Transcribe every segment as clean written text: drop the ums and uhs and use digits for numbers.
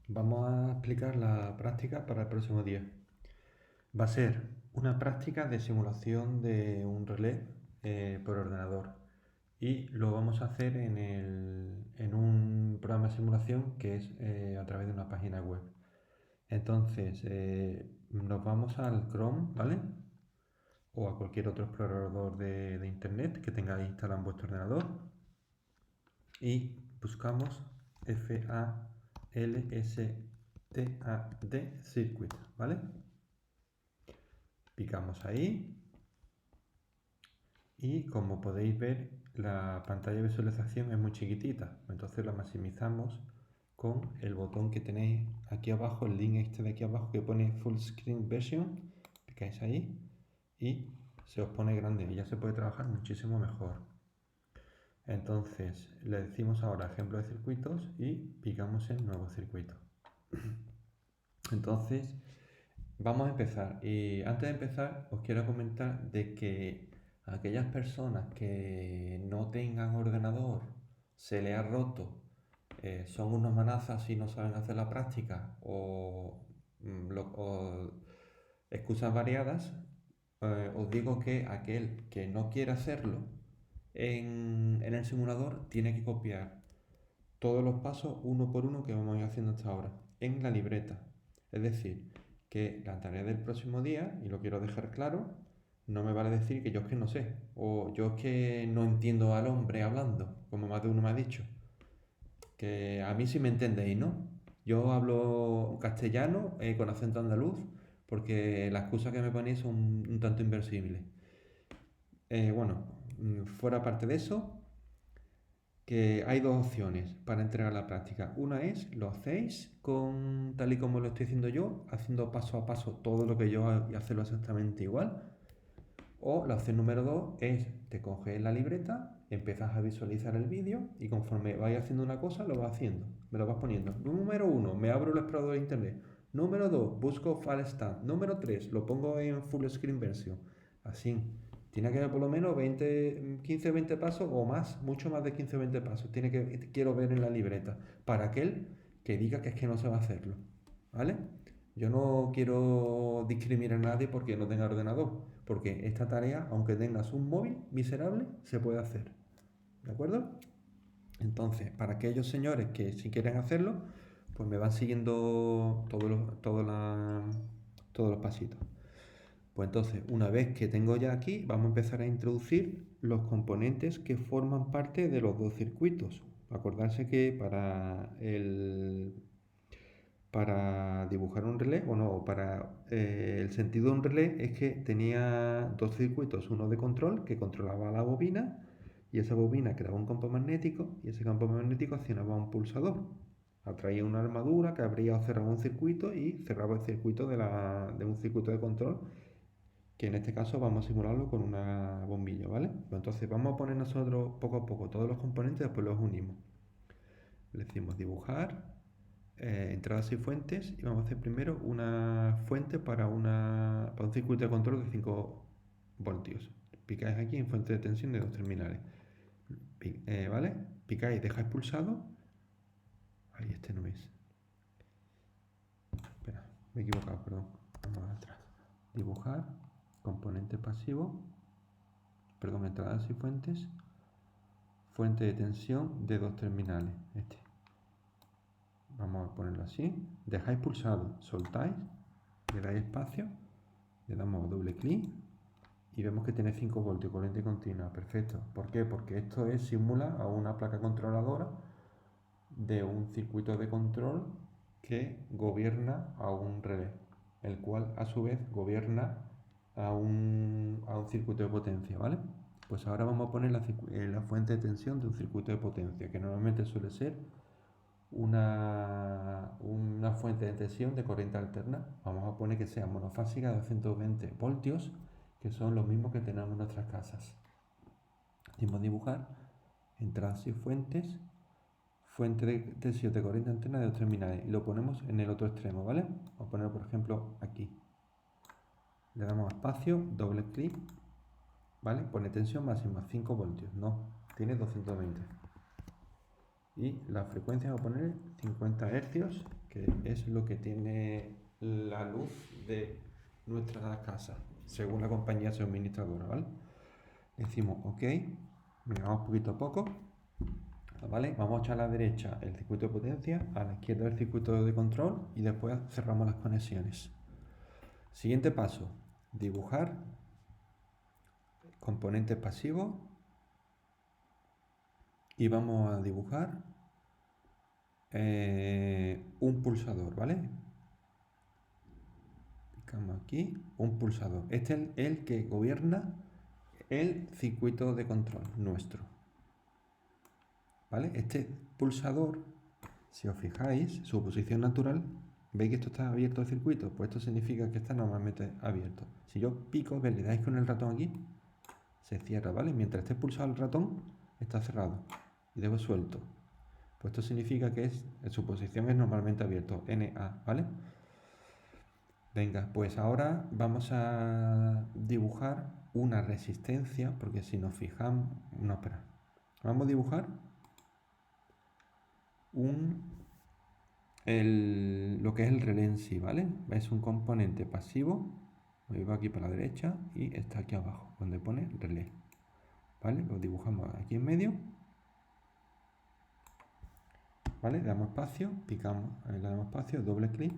Vamos a explicar la práctica para el próximo día. Va a ser una práctica de simulación de un relé por ordenador y lo vamos a hacer en un programa de simulación que es a través de una página web. Entonces, nos vamos al Chrome, ¿vale? O a cualquier otro explorador de internet que tengáis instalado en vuestro ordenador y buscamos FALSTAD Circuit, ¿vale? Picamos ahí y como podéis ver la pantalla de visualización es muy chiquitita, entonces la maximizamos con el botón que tenéis aquí abajo, el link este de aquí abajo que pone Full Screen Version, picáis ahí y se os pone grande y ya se puede trabajar muchísimo mejor. Entonces le decimos ahora ejemplo de circuitos y picamos en nuevo circuito. Entonces vamos a empezar y antes de empezar os quiero comentar de que aquellas personas que no tengan ordenador, se le ha roto, son unos manazas y no saben hacer la práctica o excusas variadas, os digo que aquel que no quiere hacerlo en el simulador tiene que copiar todos los pasos uno por uno que vamos a ir haciendo hasta ahora en la libreta. Es decir, que la tarea del próximo día, y lo quiero dejar claro, no me vale decir que yo es que no sé, o yo es que no entiendo al hombre hablando, como más de uno me ha dicho. Que a mí sí me entendéis, ¿no? Yo hablo castellano con acento andaluz, porque las excusas que me ponéis son un tanto inversibles. Bueno, fuera parte de eso, que hay dos opciones para entregar la práctica. Una es, lo hacéis con tal y como lo estoy haciendo yo, haciendo paso a paso todo lo que yo hago y hacerlo exactamente igual. O la opción número dos es, te coges la libreta, empiezas a visualizar el vídeo y conforme vais haciendo una cosa, lo vas haciendo, me lo vas poniendo. Número uno, me abro el explorador de internet. Número dos, busco file stand. Número tres, lo pongo en full screen version. Así. Tiene que haber por lo menos 20, 15 o 20 pasos o más, mucho más de 15 o 20 pasos. Quiero ver en la libreta. Para aquel que diga que es que no se va a hacerlo. ¿Vale? Yo no quiero discriminar a nadie porque no tenga ordenador. Porque esta tarea, aunque tengas un móvil miserable, se puede hacer. ¿De acuerdo? Entonces, para aquellos señores que si quieren hacerlo, pues me van siguiendo todos los pasitos. Pues entonces, una vez que tengo ya aquí, vamos a empezar a introducir los componentes que forman parte de los dos circuitos. Acordarse que para dibujar un relé, o no, el sentido de un relé es que tenía dos circuitos, uno de control que controlaba la bobina y esa bobina creaba un campo magnético y ese campo magnético accionaba un pulsador. Atraía una armadura que abría o cerraba un circuito y cerraba el circuito de un circuito de control que en este caso vamos a simularlo con una bombilla, ¿vale? Pues entonces vamos a poner nosotros poco a poco todos los componentes y después los unimos. Le decimos dibujar, entradas y fuentes y vamos a hacer primero una fuente para un circuito de control de 5 voltios. Picáis aquí en fuente de tensión de dos terminales. ¿Vale? Picáis, dejáis pulsado. Ahí este no es. Espera, me he equivocado, perdón. Vamos atrás. Dibujar, componente pasivo, perdón, entradas y fuentes, fuente de tensión de dos terminales. Este. Vamos a ponerlo así. Dejáis pulsado, soltáis, le dais espacio, le damos doble clic y vemos que tiene 5 voltios, corriente continua. Perfecto. ¿Por qué? Porque esto simula a una placa controladora de un circuito de control que gobierna a un relé, el cual a su vez gobierna a un circuito de potencia, ¿vale? Pues ahora vamos a poner la fuente de tensión de un circuito de potencia, que normalmente suele ser una fuente de tensión de corriente alterna. Vamos a poner que sea monofásica de 220 voltios, que son los mismos que tenemos en nuestras casas. Decimos dibujar, entradas y fuentes, fuente de tensión de corriente alterna de dos terminales y lo ponemos en el otro extremo, ¿vale? Vamos a poner por ejemplo aquí. Le damos espacio, doble clic, ¿vale? Pone tensión máxima 5 voltios, no, tiene 220. y la frecuencia va a poner 50 hercios, que es lo que tiene la luz de nuestra casa, según la compañía suministradora, ¿vale? Decimos OK, vamos poquito a poco, ¿vale? Vamos a echar a la derecha el circuito de potencia, a la izquierda el circuito de control y después cerramos las conexiones. Siguiente paso, dibujar componentes pasivos y vamos a dibujar un pulsador, ¿vale? Picamos aquí, un pulsador. Este es el que gobierna el circuito de control nuestro, ¿vale? Este pulsador, si os fijáis, su posición natural, ¿veis que esto está abierto el circuito? Pues esto significa que está normalmente abierto. Si yo pico, ¿ves? Le dais con el ratón aquí, se cierra, ¿vale? Mientras esté pulsado el ratón, está cerrado y debo suelto. Pues esto significa que su posición es normalmente abierto, NA, ¿vale? Venga, pues ahora vamos a dibujar una resistencia, porque si nos fijamos... No, espera. Vamos a dibujar lo que es el relé en sí, ¿vale? Es un componente pasivo. Me voy aquí para la derecha y está aquí abajo, donde pone relé. ¿Vale? Lo dibujamos aquí en medio. ¿Vale? Le damos espacio, picamos, le damos espacio, doble clic.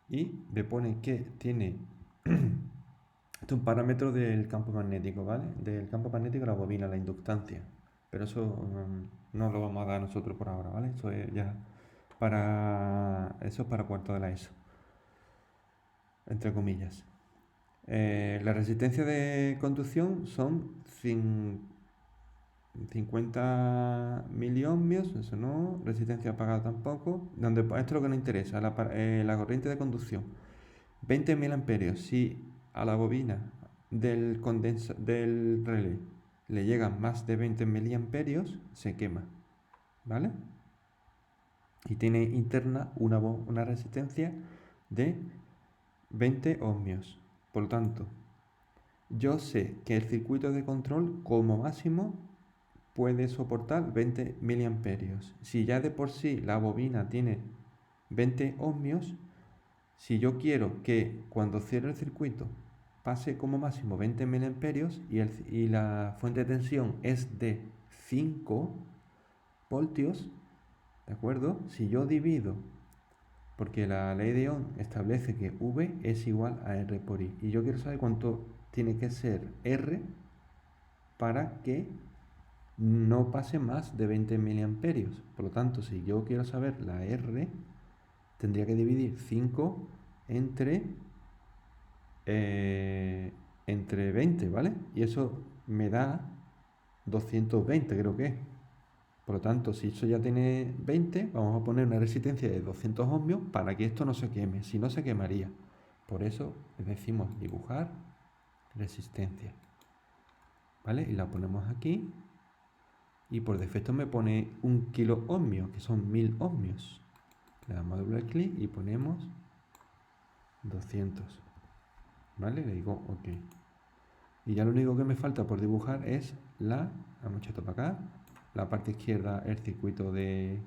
Y me pone que tiene... Esto es un parámetro del campo magnético, ¿vale? Del campo magnético de la bobina, la inductancia. Pero eso no lo vamos a dar nosotros por ahora, ¿vale? Eso es ya eso es para cuarto de la ESO, entre comillas. La resistencia de conducción son 50 miliohmios, eso no, resistencia apagada tampoco. Esto es lo que nos interesa, la corriente de conducción. 20 mil amperios. Si a la bobina del relé le llegan más de 20 miliamperios, se quema, ¿vale? Y tiene interna una resistencia de 20 ohmios. Por lo tanto, yo sé que el circuito de control como máximo puede soportar 20 miliamperios. Si ya de por sí la bobina tiene 20 ohmios, si yo quiero que cuando cierre el circuito pase como máximo 20 miliamperios y la fuente de tensión es de 5 voltios, ¿de acuerdo? Si yo divido, porque la ley de Ohm establece que V es igual a R por I, y yo quiero saber cuánto tiene que ser R para que no pase más de 20 miliamperios. Por lo tanto, si yo quiero saber la R, tendría que dividir 5 entre 20, ¿vale? Y eso me da 220, creo que es. Por lo tanto, si eso ya tiene 20, vamos a poner una resistencia de 200 ohmios para que esto no se queme. Si no, se quemaría. Por eso le decimos dibujar resistencia, ¿vale? Y la ponemos aquí. Y por defecto me pone 1 kilo ohmio, que son 1000 ohmios. Le damos doble clic y ponemos 200. ¿Vale? Le digo OK. Y ya lo único que me falta por dibujar es vamos a esto para acá, la parte izquierda, el circuito de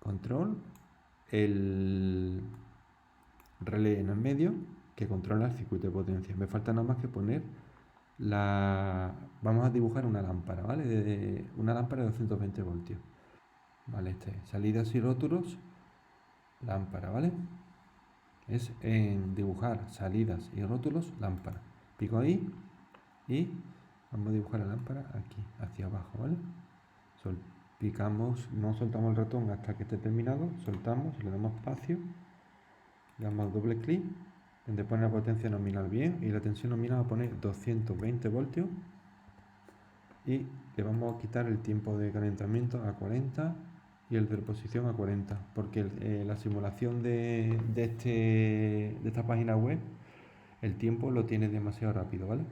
control, el relé en el medio que controla el circuito de potencia. Me falta nada más que poner vamos a dibujar una lámpara, ¿vale? Una lámpara de 220 voltios. Vale, salidas y rótulos, lámpara, ¿vale? Es en dibujar salidas y rótulos, lámpara. Pico ahí y vamos a dibujar la lámpara aquí, hacia abajo, ¿vale? Picamos, no soltamos el ratón hasta que esté terminado, soltamos, le damos espacio, le damos doble clic, donde pone la potencia nominal bien y la tensión nominal va a poner 220 voltios y le vamos a quitar el tiempo de calentamiento a 40 y el de reposición a 40, porque la simulación de esta página web, el tiempo lo tiene demasiado rápido, ¿vale?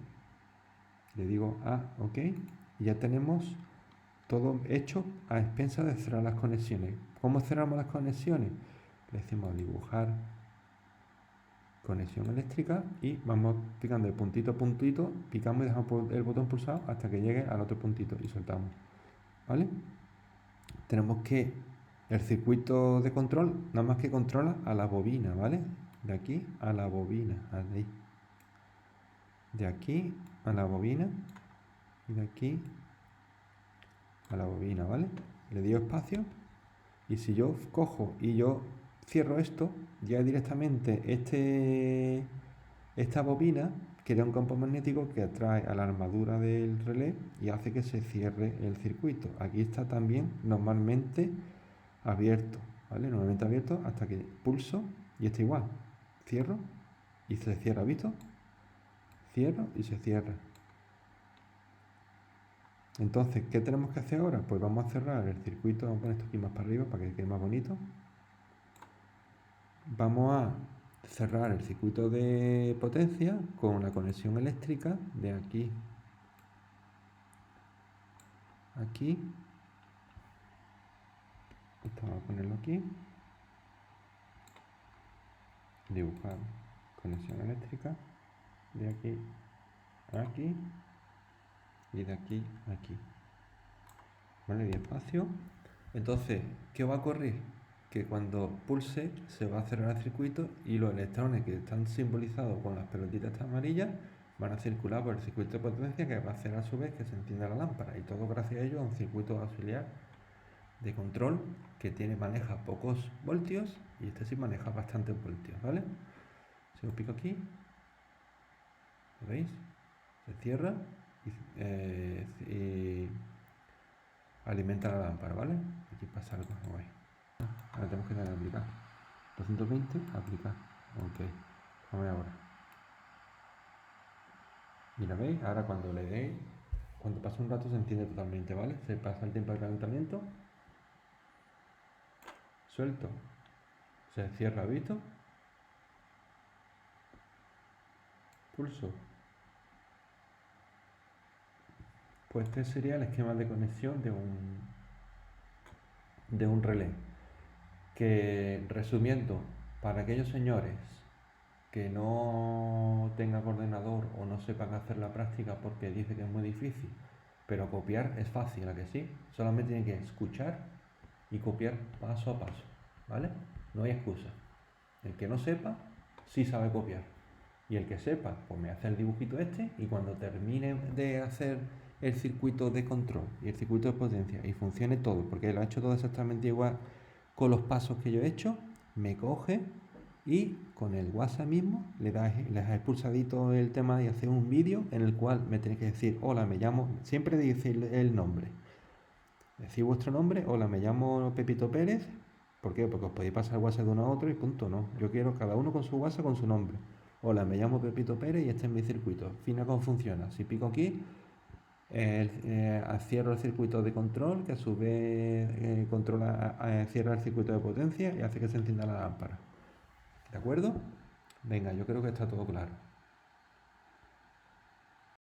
Le digo OK y ya tenemos todo hecho a expensas de cerrar las conexiones. ¿Cómo cerramos las conexiones? Le decimos dibujar conexión eléctrica y vamos picando de puntito a puntito, picamos y dejamos el botón pulsado hasta que llegue al otro puntito y soltamos, ¿vale? Tenemos que el circuito de control nada más que controla a la bobina, ¿vale? De aquí a la bobina, ahí. De aquí a la bobina y de aquí a la bobina, ¿vale? Le doy espacio y si yo cojo y yo cierro esto, ya directamente esta bobina crea un campo magnético que atrae a la armadura del relé y hace que se cierre el circuito. Aquí está también normalmente abierto, ¿vale? Normalmente abierto hasta que pulso y está igual. Cierro y se cierra, ¿visto? Cierro y se cierra. Entonces, ¿qué tenemos que hacer ahora? Pues vamos a cerrar el circuito, vamos a poner esto aquí más para arriba para que quede más bonito. Vamos a cerrar el circuito de potencia con la conexión eléctrica de aquí a aquí. Esto vamos a ponerlo aquí. Dibujar conexión eléctrica de aquí a aquí y de aquí a aquí. ¿Vale? Y espacio. Entonces, ¿qué va a ocurrir? Que cuando pulse se va a cerrar el circuito y los electrones que están simbolizados con las pelotitas amarillas van a circular por el circuito de potencia que va a hacer a su vez que se encienda la lámpara y todo gracias a ello a un circuito auxiliar de control que maneja pocos voltios y este sí maneja bastantes voltios, ¿vale? Si os pico aquí, ¿lo veis? Se cierra y alimenta la lámpara, ¿vale? Aquí pasa algo, no veis. Ahora tenemos que darle a aplicar. 220, aplicar. Ok. Vamos a ver ahora. Mira, ¿veis? Ahora cuando le deis, cuando pasa un rato se enciende totalmente, ¿vale? Se pasa el tiempo de calentamiento. Suelto. Se cierra, ¿visto? Pulso. Pues este sería el esquema de conexión de un relé. Que resumiendo, para aquellos señores que no tengan ordenador o no sepan hacer la práctica porque dice que es muy difícil, pero copiar es fácil, ¿a que sí? Solamente tienen que escuchar y copiar paso a paso, ¿vale? No hay excusa. El que no sepa, sí sabe copiar. Y el que sepa, pues me hace el dibujito este y cuando termine de hacer el circuito de control y el circuito de potencia y funcione todo, porque lo ha hecho todo exactamente igual con los pasos que yo he hecho, me coge y con el WhatsApp mismo les ha expulsadito el tema y hacer un vídeo en el cual me tenéis que decir, hola, me llamo, siempre decir el nombre, decir vuestro nombre, hola, me llamo Pepito Pérez. ¿Por qué? Porque os podéis pasar WhatsApp de uno a otro y punto, ¿no? Yo quiero cada uno con su WhatsApp con su nombre. Hola, me llamo Pepito Pérez y este es mi circuito. Fina cómo funciona. Si pico aquí, cierro el circuito de control, que a su vez cierra el circuito de potencia y hace que se encienda la lámpara. ¿De acuerdo? Venga, yo creo que está todo claro.